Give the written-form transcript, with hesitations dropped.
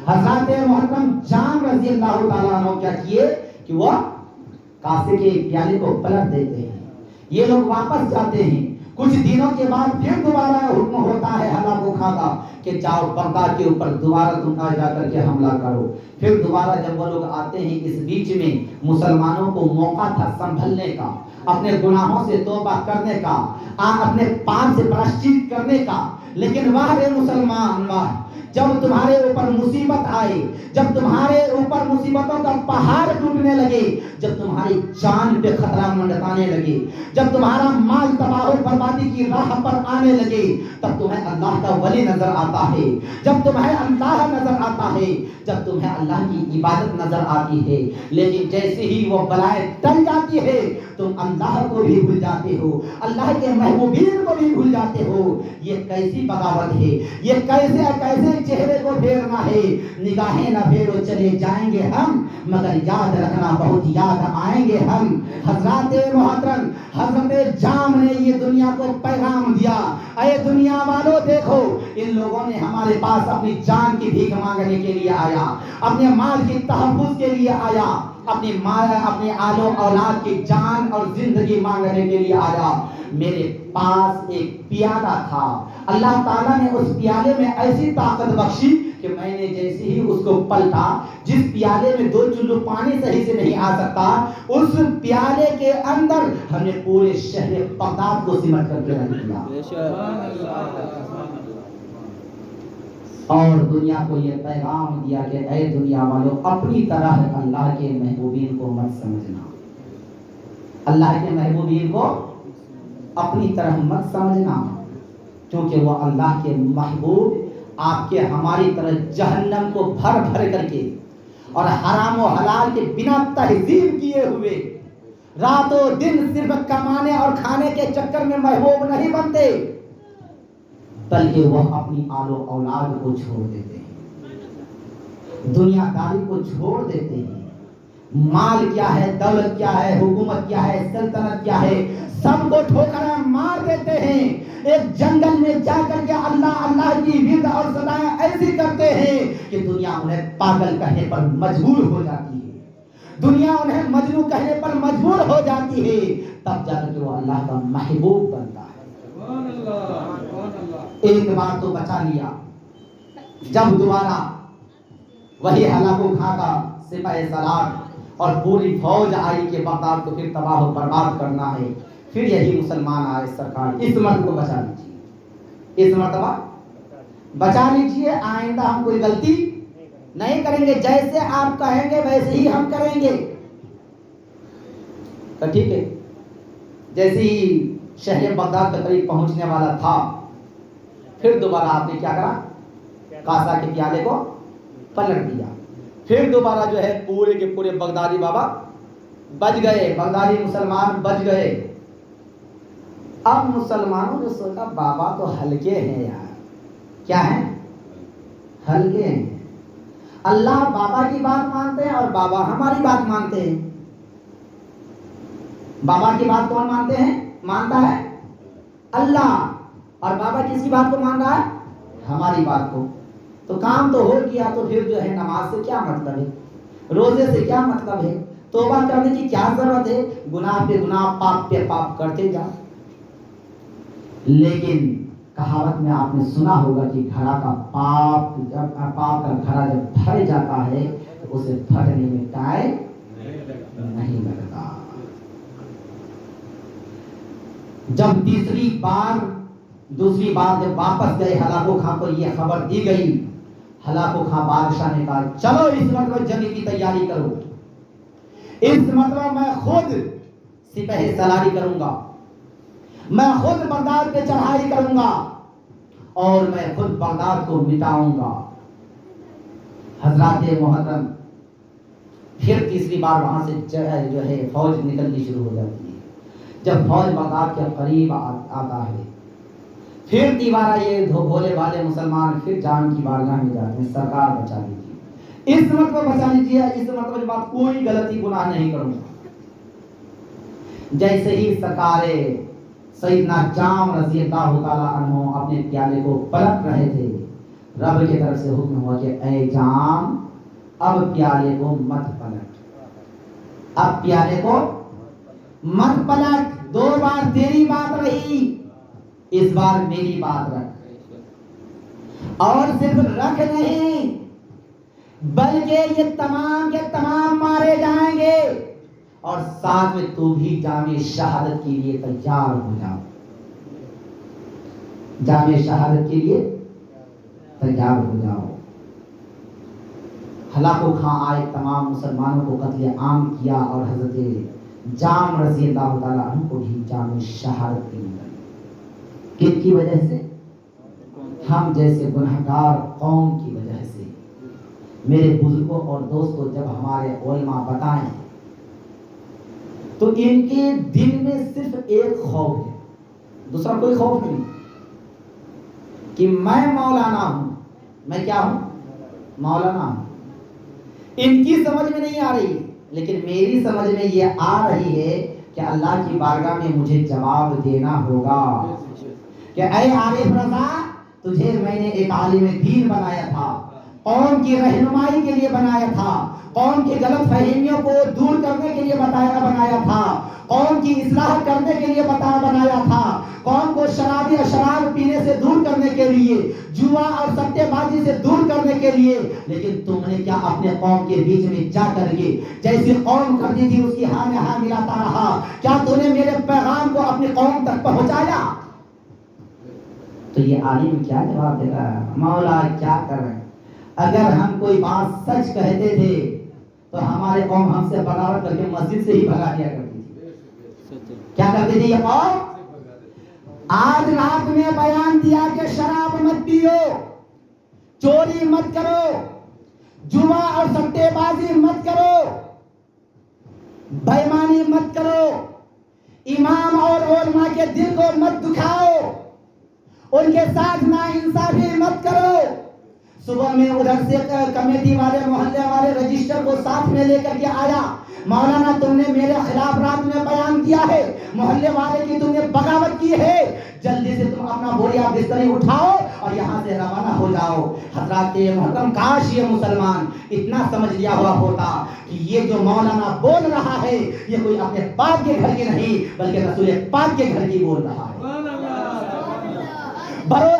حضرت محترم جام رضی اللہ تعالیٰ عنہ کیا کیے کہ وہ کاسے کے پیالے کو پلٹ دیتے ہیں. یہ لوگ واپس جاتے ہیں. کچھ دنوں کے بعد پھر دوبارہ حکم ہوتا ہے ہلاکو خاں کا کہ جاؤ بغداد کے اوپر دوبارہ تم آ جا کر کے حملہ کرو. پھر دوبارہ جب وہ لوگ آتے ہیں، اس بیچ میں مسلمانوں کو موقع تھا سنبھلنے کا، اپنے گناہوں سے توبہ کرنے کا، اپنے پاپ سے پراشچت کرنے کا. لیکن واہ رے مسلمان واہ، جب تمہارے اوپر مصیبت آئے، جب تمہارے اوپر مصیبتوں کا پہاڑ ٹوٹنے لگے، جب تمہاری جان پہ خطرہ منڈرانے لگے، جب تمہارا مال تباہ و بربادی کی راہ پر آنے لگے، تب تمہیں اللہ کا ولی نظر آتا ہے، جب تمہیں اللہ نظر آتا ہے، جب تمہیں اللہ کی عبادت نظر آتی ہے. لیکن جیسے ہی وہ بلائیں ٹل جاتی ہے تم اللہ کو بھی بھول جاتے ہو، اللہ کے محبوبین کو بھی بھول جاتے ہو. یہ کیسی بغاوت ہے، یہ کیسے چہرے کو پھیرنا ہے. نگاہیں نہ پھیرو چلے جائیں گے ہم، مگر یاد رکھنا بہت یاد آئیں گے ہم. حضرات محترم حضرت جام نے یہ دنیا کو پیغام دیا، اے دنیا والوں دیکھو، ان لوگوں نے ہمارے پاس اپنی جان کی بھیک مانگنے کے لیے آیا، اپنے مال کی تحفظ کے لیے آیا، اپنے آل و اولاد کی جان اور زندگی مانگنے کے لیے آیا. میرے پاس ایک پیالہ تھا، اللہ تعالیٰ نے اس پیالے میں ایسی طاقت بخشی کہ میں نے جیسے ہی اس کو پلٹا، جس پیالے میں 2 چلو پانی صحیح سے نہیں آ سکتا، اس پیالے کے اندر ہم نے پورے شہر بغداد کو سمٹ کر کے رکھ دیا. اور دنیا کو یہ پیغام دیا کہ اے دنیا والوں، اپنی طرح اللہ کے محبوبین کو مت سمجھنا، اللہ کے محبوبین کو اپنی طرح مت سمجھنا، کیونکہ وہ اللہ کے محبوب آپ کے ہماری طرح جہنم کو بھر بھر کر کے اور حرام و حلال کے بنا تہذیب کیے ہوئے رات و دن صرف کمانے اور کھانے کے چکر میں محبوب نہیں بنتے، بلکہ وہ اپنی آل و اولاد کو چھوڑ دیتے ہیں، دنیا داری کو چھوڑ دیتے ہیں. مال کیا ہے، دولت کیا ہے، حکومت کیا ہے، سلطنت کیا ہے، سب کو ٹھوکریں مار دیتے ہیں. ایک جنگل میں جا کر کے اللہ اللہ کی ورد اور صدائیں ایسی کرتے ہیں کہ دنیا انہیں پاگل کہنے پر مجبور ہو جاتی ہے، دنیا انہیں مجنون کہنے پر مجبور ہو جاتی ہے. تب جا کر کے وہ اللہ کا محبوب بنتا ہے. ایک بار تو بچا لیا، جب دوبارہ وہی ہلاکو خاں کا سپاہ سالار اور پوری فوج آئی کہ بغداد کو پھر تباہ و برباد کرنا ہے، پھر یہی مسلمان آئے، سرکار اس مرتبہ کو بچا لیجیے، اس مرتبہ بچا لیجیے، آئندہ ہم کوئی غلطی نہیں کریں گے، جیسے آپ کہیں گے ویسے ہی ہم کریں گے. تو ٹھیک ہے. جیسے ہی شہر بغداد کے قریب پہنچنے والا تھا، پھر دوبارہ آپ نے کیا کرا، کاسا کے پیالے کو پلٹ دیا. پھر دوبارہ جو ہے پورے کے پورے بغدادی بابا بچ گئے، بغدادی مسلمان بچ گئے. اب مسلمانوں نے سوچا بابا تو ہلکے ہیں یار، کیا ہیں، ہلکے ہیں. اللہ بابا کی بات مانتے ہیں اور بابا ہماری بات مانتے ہیں. بابا کی بات کون مانتے ہیں، مانتا ہے اللہ، اور بابا کس کی بات کو مان رہا ہے، ہماری بات کو. تو کام تو ہو گیا، تو پھر جو ہے نماز سے کیا مطلب ہے، روزے سے کیا مطلب ہے، توبہ کرنے کی کیا ضرورت ہے، گناہ پہ گناہ، پاپ پہ پاپ کرتے جا. لیکن کہاوت میں آپ نے سنا ہوگا کہ گھڑا کا پاپ کا گھڑا جب بھر جاتا ہے تو اسے پھٹنے میں ٹائم نہیں لگتا. جب دوسری بار جب واپس گئے ہلاکو خاں کو یہ خبر دی گئی، ہلاکو خاں بادشاہ نے کہا چلو اس مرتبہ جنگ کی تیاری کرو، اس مرتبہ میں خود سپہ سالاری کروں گا، میں خود بغداد پہ چڑھائی کروں گا اور میں خود بغداد کو مٹاؤں گا. حضرات محترم پھر تیسری بار وہاں سے جو ہے فوج نکلنی شروع ہو جاتی ہے. جب فوج بغداد کے قریب آتا ہے، پھر دوبارہ یہ بھولے بھالے مسلمان پھر جان کی بارگاہ میں جاتے ہیں، سرکار بچا لیجیے، اس مرتبہ بچا لیجیے، اس مرتبہ کے بعد کوئی غلطی گناہ نہیں کروں گا. جیسے ہی سرکار سیدنا جام رضی اللہ تعالیٰ عنہ اپنے پیالے کو پلٹ رہے تھے، رب کی طرف سے حکم ہوا کہ اے جام اب پیالے کو مت پلٹ، اب پیالے کو مت پلٹ، 2 بار تیری بات رہی، اس بار میری بات رکھ، اور صرف رکھ نہیں بلکہ یہ تمام کے تمام مارے جائیں گے، اور ساتھ میں تو بھی جام شہادت کے لیے تیار ہو جاؤ، جام شہادت کے لیے تیار ہو جاؤ۔ ہلاکو خاں آئے، تمام مسلمانوں کو قتل عام کیا، اور حضرت جام رضی اللہ تعالیٰ عنہ کو بھی جام شہادت کی ملی۔ کن کی وجہ سے؟ ہم جیسے گنہگار قوم کی وجہ سے۔ میرے بزرگوں اور دوستوں، جب ہمارے علماء بتائیں تو ان کے دل میں صرف ایک خوف ہے، دوسرا کوئی خوف نہیں، کہ میں مولانا ہوں، میں کیا ہوں؟ مولانا ہوں۔ ان کی سمجھ میں نہیں آ رہی، لیکن میری سمجھ میں یہ آ رہی ہے کہ اللہ کی بارگاہ میں مجھے جواب دینا ہوگا کہ اے عارف رضا، تجھے میں نے ایک عالم دین بنایا تھا، قوم کی رہنمائی کے لیے بنایا تھا، قوم کی غلط فہمیوں کو دور کرنے کے لیے بنایا تھا، قوم کی اصلاح کرنے کے لیے بنایا تھا، قوم کو شراب پینے سے دور کرنے کے لیے، جوا اور سٹے بازی سے دور کرنے کے لیے۔ لیکن تم نے کیا اپنے قوم کے بیچ میں جا کر کے جیسی قوم کرتی تھی اس کی ہاں میں ہاں ملاتا رہا؟ کیا تو نے میرے پیغام کو اپنی قوم تک پہنچایا؟ تو یہ عالم کیا جواب دے رہا ہے؟ مولا کیا کر رہے ہیں؟ اگر ہم کوئی بات سچ کہتے تھے تو ہمارے قوم ہم سے بغاوت کر کے مسجد سے ہی بھگا دیا کرتی تھی۔ کیا کرتی تھی یہ قوم؟ آج رات میں بیان دیا کہ شراب مت پیو، چوری مت کرو، جوا اور سٹے بازی مت کرو، بےمانی مت کرو، امام اور علماء کے دل کو مت دکھاؤ، ان کے ساتھ ناانصافی مت کرو۔ صبح میں ادھر سے کمیٹی والے محلے والے رجسٹر کو ساتھ میں لے کر کے آیا، مولانا تم نے میرے خلاف رات میں بیان کیا ہے، محلے والے کی تم نے بغاوت کی ہے، جلدی سے تم اپنا بوریا بستری اٹھاؤ اور یہاں سے روانہ ہو جاؤ۔ حضرات محترم، کاش یہ مسلمان اتنا سمجھ لیا ہوا ہوتا کہ یہ جو مولانا بول رہا ہے یہ کوئی اپنے باپ کے گھر کی نہیں بلکہ رسول پاک کے گھر کی بول رہا ہے۔ برو